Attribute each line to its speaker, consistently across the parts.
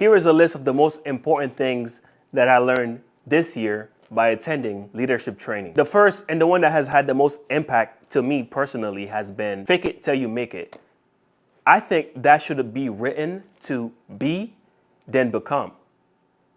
Speaker 1: Here is a list of the most important things that I learned this year by attending leadership training. The first and the one that has had the most impact to me personally has been fake it till you make it. I think that should be written to be, then become.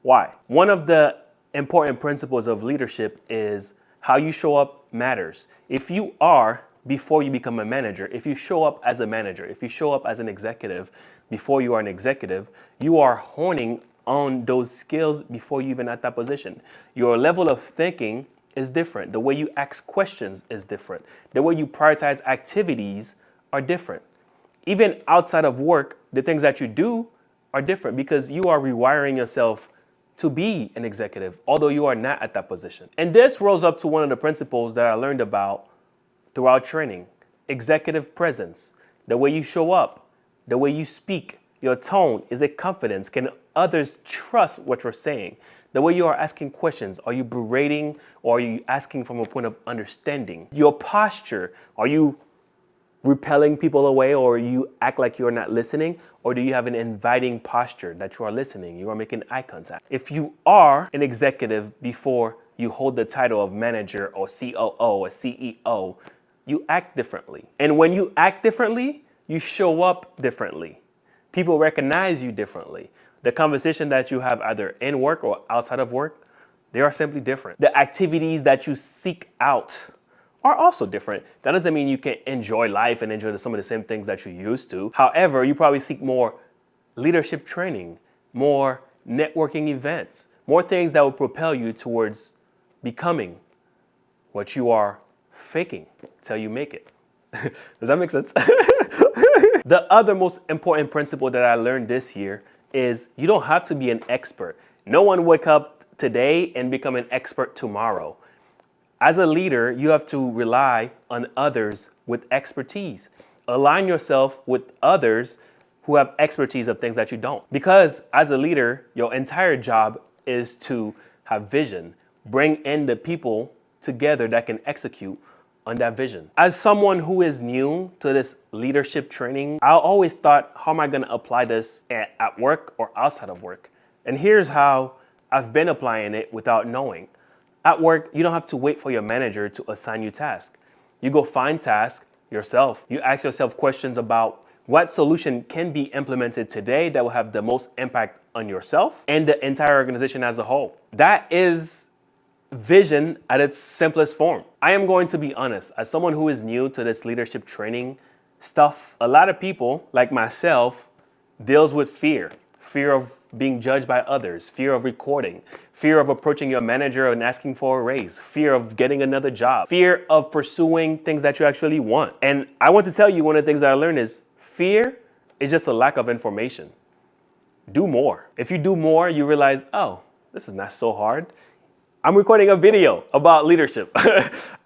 Speaker 1: Why? One of the important principles of leadership is how you show up matters. If you are, before you become a manager, if you show up as a manager, if you show up as an executive before you are an executive, you are honing on those skills before you even at that position. Your level of thinking is different. The way you ask questions is different. The way you prioritize activities are different. Even outside of work, the things that you do are different because you are rewiring yourself to be an executive, although you are not at that position. And this rolls up to one of the principles that I learned about throughout training: executive presence. The way you show up, the way you speak, your tone, is it confidence? Can others trust what you're saying? The way you are asking questions, are you berating or are you asking from a point of understanding? Your posture, are you repelling people away, or you act like you're not listening? Or do you have an inviting posture that you are listening, you are making eye contact? If you are an executive before you hold the title of manager or COO or CEO, you act differently. And when you act differently, you show up differently. People recognize you differently. The conversation that you have either in work or outside of work, they are simply different. The activities that you seek out are also different. That doesn't mean you can enjoy life and enjoy some of the same things that you used to. However, you probably seek more leadership training, more networking events, more things that will propel you towards becoming what you are faking till you make it. Does that make sense? The other most important principle that I learned this year is you don't have to be an expert. No one wake up today and become an expert tomorrow. As a leader, you have to rely on others with expertise. Align yourself with others who have expertise of things that you don't. Because as a leader, your entire job is to have vision, bring in the people together that can execute on that vision. As someone who is new to this leadership training, I always thought, how am I going to apply this at work or outside of work? And here's how I've been applying it without knowing. At work, you don't have to wait for your manager to assign you tasks. You go find tasks yourself. You ask yourself questions about what solution can be implemented today that will have the most impact on yourself and the entire organization as a whole. That is vision at its simplest form. I am going to be honest, as someone who is new to this leadership training stuff, a lot of people like myself deals with fear. Fear of being judged by others, fear of recording, fear of approaching your manager and asking for a raise, fear of getting another job, fear of pursuing things that you actually want. And I want to tell you, one of the things that I learned is fear is just a lack of information. Do more. If you do more, you realize, oh, this is not so hard. I'm recording a video about leadership.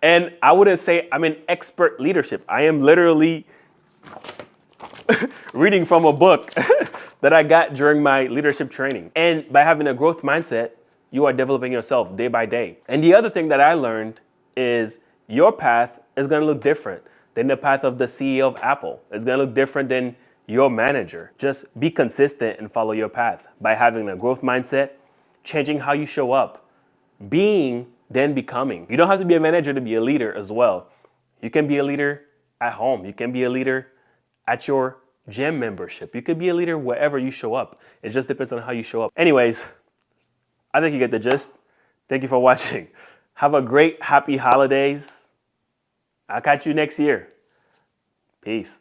Speaker 1: And I wouldn't say I'm an expert leadership. I am literally reading from a book that I got during my leadership training. And by having a growth mindset, you are developing yourself day by day. And the other thing that I learned is your path is going to look different than the path of the CEO of Apple. It's going to look different than your manager. Just be consistent and follow your path by having a growth mindset, changing how you show up, being, then becoming. You don't have to be a manager to be a leader as well. You can be a leader at home. You can be a leader at your gym membership. You could be a leader wherever you show up. It just depends on how you show up. Anyways, I think you get the gist. Thank you for watching. Have a great, happy holidays. I'll catch you next year. Peace.